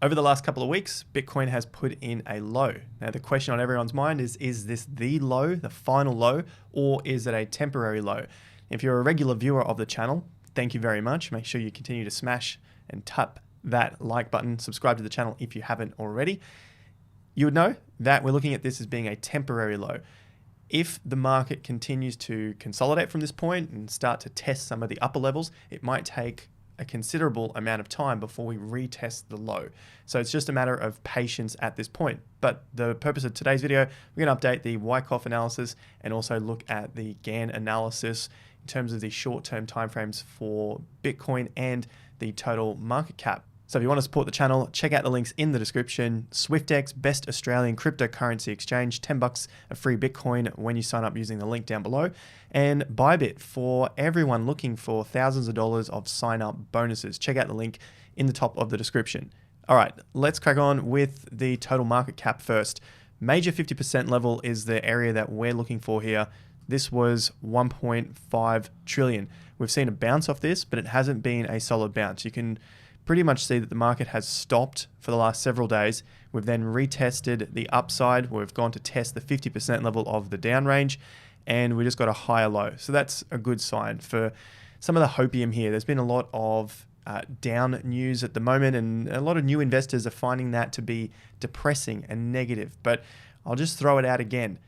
Over the last couple of weeks, Bitcoin has put in a low. Now, the question on everyone's mind is this the low, the final low, or is it a temporary low? If you're a regular viewer of the channel, thank you very much. Make sure you continue to smash and tap that like button, subscribe to the channel if you haven't already. You would know that we're looking at this as being a temporary low. If the market continues to consolidate from this point and start to test some of the upper levels, it might take a considerable amount of time before we retest the low. So it's just a matter of patience at this point. But the purpose of today's video, we're going to update the Wyckoff analysis and also look at the Gann analysis in terms of the short-term timeframes for Bitcoin and the total market cap. So if you want to support the channel, check out the links in the description. SwiftX, best Australian cryptocurrency exchange, $10 a free Bitcoin when you sign up using the link down below. And Bybit for everyone looking for thousands of dollars of sign-up bonuses. Check out the link in the top of the description. All right, let's crack on with the total market cap first. Major 50% level is the area that we're looking for here. This was 1.5 trillion. We've seen a bounce off this, but it hasn't been a solid bounce. You can pretty much see that the market has stopped for the last several days. We've then retested the upside. We've gone to test the 50% level of the down range, and we just got a higher low. So that's a good sign for some of the hopium here. There's been a lot of down news at the moment, and a lot of new investors are finding that to be depressing and negative. But I'll just throw it out again.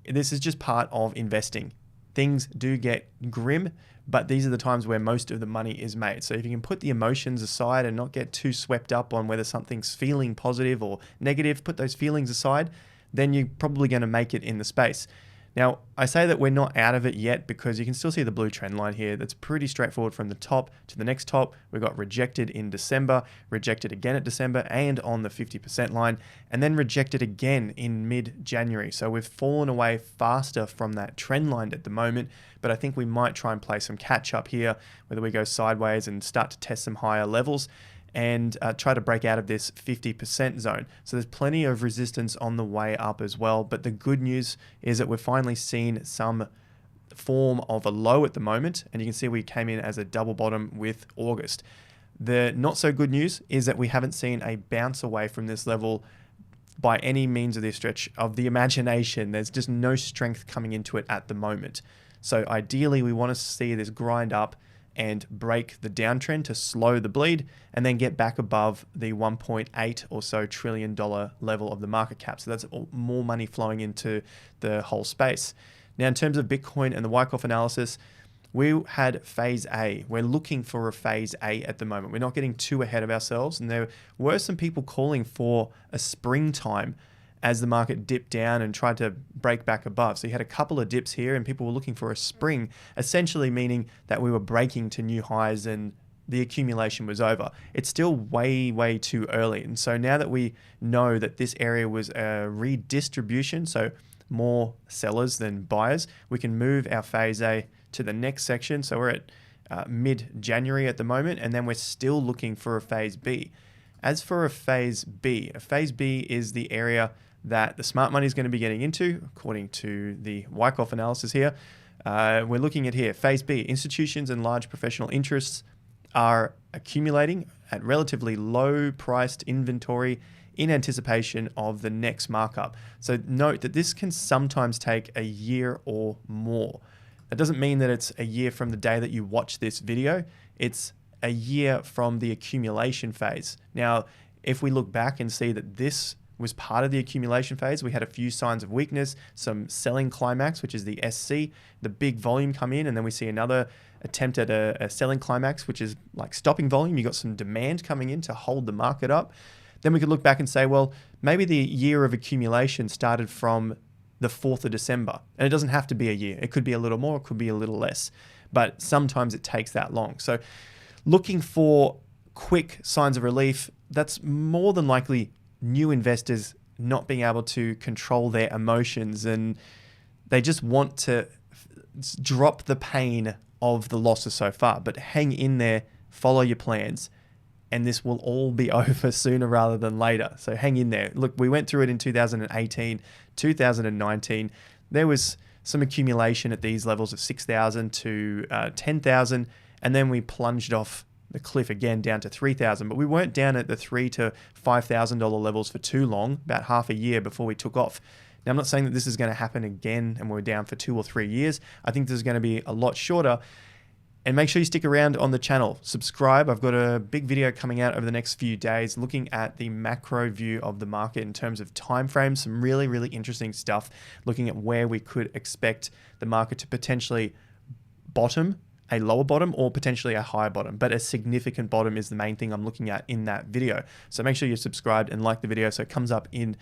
This is just part of investing. Things do get grim, but these are the times where most of the money is made. So if you can put the emotions aside and not get too swept up on whether something's feeling positive or negative, put those feelings aside, then you're probably going to make it in the space. Now, I say that we're not out of it yet because you can still see the blue trend line here. That's pretty straightforward from the top to the next top. We got rejected in December, rejected again at December and on the 50% line, and then rejected again in mid-January. So we've fallen away faster from that trend line at the moment, but I think we might try and play some catch up here, whether we go sideways and start to test some higher levels and try to break out of this 50% zone. So there's plenty of resistance on the way up as well. But the good news is that we've finally seen some form of a low at the moment. And you can see we came in as a double bottom with August. The not so good news is that we haven't seen a bounce away from this level by any means of the stretch of the imagination. There's just no strength coming into it at the moment. So ideally, we want to see this grind up and break the downtrend to slow the bleed and then get back above the 1.8 or so trillion dollar level of the market cap. So that's more money flowing into the whole space. Now, in terms of Bitcoin and the Wyckoff analysis, we had phase A. We're looking for a phase A at the moment. We're not getting too ahead of ourselves. And there were some people calling for a springtime as the market dipped down and tried to break back above. So you had a couple of dips here and people were looking for a spring, essentially meaning that we were breaking to new highs and the accumulation was over. It's still way, way too early. And so now that we know that this area was a redistribution, so more sellers than buyers, we can move our phase A to the next section. So we're at mid-January at the moment, and then we're still looking for a phase B. As for a phase B is the area that the smart money is going to be getting into, according to the Wyckoff analysis here. We're looking at here, phase B, institutions and large professional interests are accumulating at relatively low priced inventory in anticipation of the next markup. So note that this can sometimes take a year or more. That doesn't mean that it's a year from the day that you watch this video. It's a year from the accumulation phase. Now, if we look back and see that this was part of the accumulation phase, we had a few signs of weakness, some selling climax, which is the SC, the big volume come in, and then we see another attempt at a selling climax, which is like stopping volume. You got some demand coming in to hold the market up. Then we could look back and say, well, maybe the year of accumulation started from the 4th of December. And it doesn't have to be a year. It could be a little more, it could be a little less. But sometimes it takes that long. So looking for quick signs of relief, that's more than likely new investors not being able to control their emotions, and they just want to drop the pain of the losses so far. But hang in there, follow your plans, and this will all be over sooner rather than later. So hang in there. Look, we went through it in 2018, 2019. There was some accumulation at these levels of 6,000 to 10,000, and then we plunged off the cliff again down to 3,000, but we weren't down at the $3,000 to $5,000 levels for too long, about half a year before we took off. Now, I'm not saying that this is going to happen again and we're down for 2 or 3 years. I think this is going to be a lot shorter. And make sure you stick around on the channel. Subscribe. I've got a big video coming out over the next few days looking at the macro view of the market in terms of time frames. Some really, really interesting stuff looking at where we could expect the market to potentially bottom, a lower bottom, or potentially a higher bottom. But a significant bottom is the main thing I'm looking at in that video. So make sure you're subscribed and like the video so it comes up in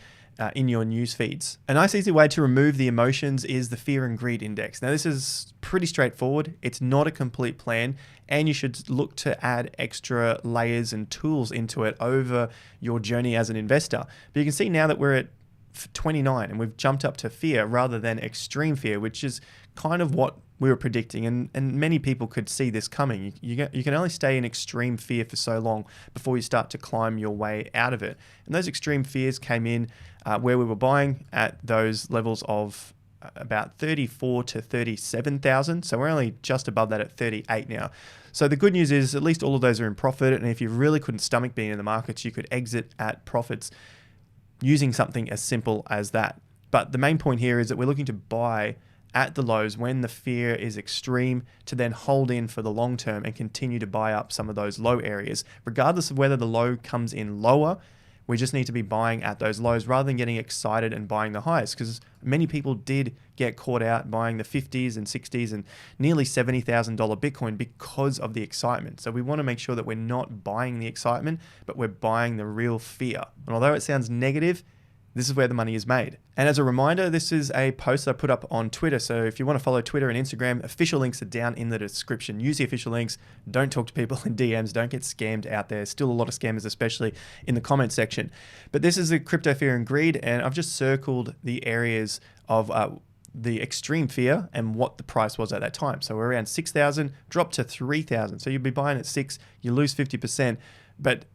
your news feeds. A nice easy way to remove the emotions is the fear and greed index. Now this is pretty straightforward. It's not a complete plan, and you should look to add extra layers and tools into it over your journey as an investor. But you can see now that we're at 29 and we've jumped up to fear rather than extreme fear, which is kind of what we were predicting, and many people could see this coming. You can only stay in extreme fear for so long before you start to climb your way out of it. And those extreme fears came in where we were buying at those levels of about 34 to 37,000. So we're only just above that at 38 now. So the good news is at least all of those are in profit. And if you really couldn't stomach being in the markets, you could exit at profits using something as simple as that. But the main point here is that we're looking to buy at the lows when the fear is extreme, to then hold in for the long term and continue to buy up some of those low areas. Regardless of whether the low comes in lower, we just need to be buying at those lows rather than getting excited and buying the highs, because many people did get caught out buying the 50s and 60s and nearly $70,000 Bitcoin because of the excitement. So we want to make sure that we're not buying the excitement, but we're buying the real fear. And although it sounds negative, this is where the money is made. And as a reminder, this is a post I put up on Twitter. So if you want to follow Twitter and Instagram, official links are down in the description. Use the official links. Don't talk to people in DMs. Don't get scammed out there. Still a lot of scammers, especially in the comment section. But this is the crypto fear and greed. And I've just circled the areas of the extreme fear and what the price was at that time. So we're around 6,000, dropped to 3,000. So you'd be buying at 6, you lose 50%. But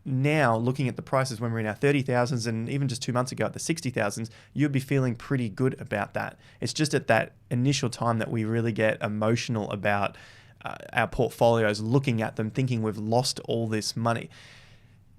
now, looking at the prices when we're in our 30,000s and even just 2 months ago at the 60,000s, you'd be feeling pretty good about that. It's just at that initial time that we really get emotional about our portfolios, looking at them, thinking we've lost all this money.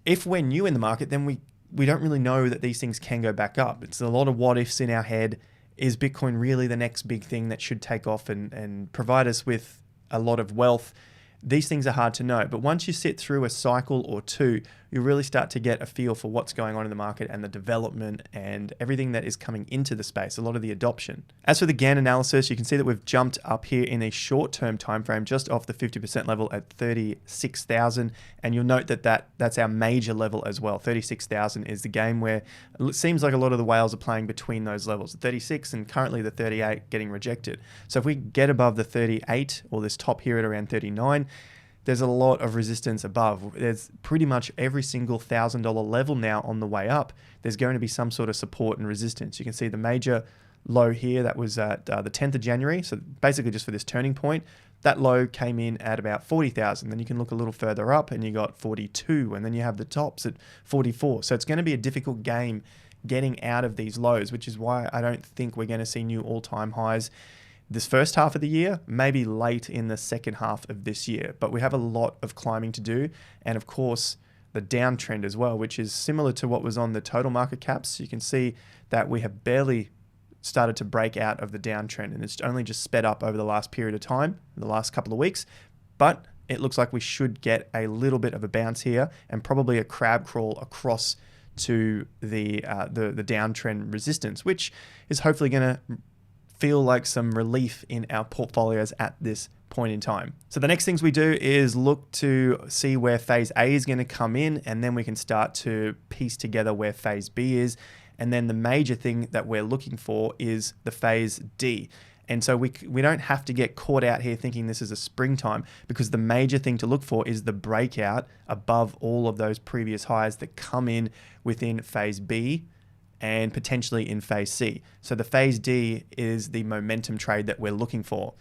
If we're new in the market, then we don't really know that these things can go back up. It's a lot of what ifs in our head. Is Bitcoin really the next big thing that should take off and provide us with a lot of wealth? These things are hard to know, but once you sit through a cycle or two, you really start to get a feel for what's going on in the market and the development and everything that is coming into the space, a lot of the adoption. As for the Gann analysis, you can see that we've jumped up here in a short-term time frame just off the 50% level at 36,000, and you'll note that that's our major level as well. 36,000 is the game where it seems like a lot of the whales are playing between those levels, the 36 and currently the 38 getting rejected. So if we get above the 38 or this top here at around 39, there's a lot of resistance above. There's pretty much every single $1,000 level now on the way up. There's going to be some sort of support and resistance. You can see the major low here that was at the 10th of January. So basically just for this turning point, that low came in at about 40,000. Then you can look a little further up and you got 42, and then you have the tops at 44. So it's going to be a difficult game getting out of these lows, which is why I don't think we're going to see new all-time highs this first half of the year, maybe late in the second half of this year. But we have a lot of climbing to do. And of course, the downtrend as well, which is similar to what was on the total market caps. You can see that we have barely started to break out of the downtrend, and it's only just sped up over the last period of time, the last couple of weeks. But it looks like we should get a little bit of a bounce here and probably a crab crawl across to the downtrend resistance, which is hopefully going to feel like some relief in our portfolios at this point in time. So the next things we do is look to see where phase A is going to come in, and then we can start to piece together where phase B is. And then the major thing that we're looking for is the phase D. And so we don't have to get caught out here thinking this is a springtime, because the major thing to look for is the breakout above all of those previous highs that come in within phase B and potentially in phase C. So the phase D is the momentum trade that we're looking for.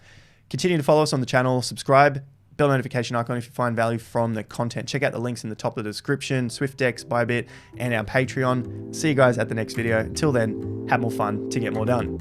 Continue to follow us on the channel, subscribe, bell notification icon if you find value from the content. Check out the links in the top of the description, SwiftDex, Bybit, and our Patreon. See you guys at the next video. Until then, have more fun to get more done.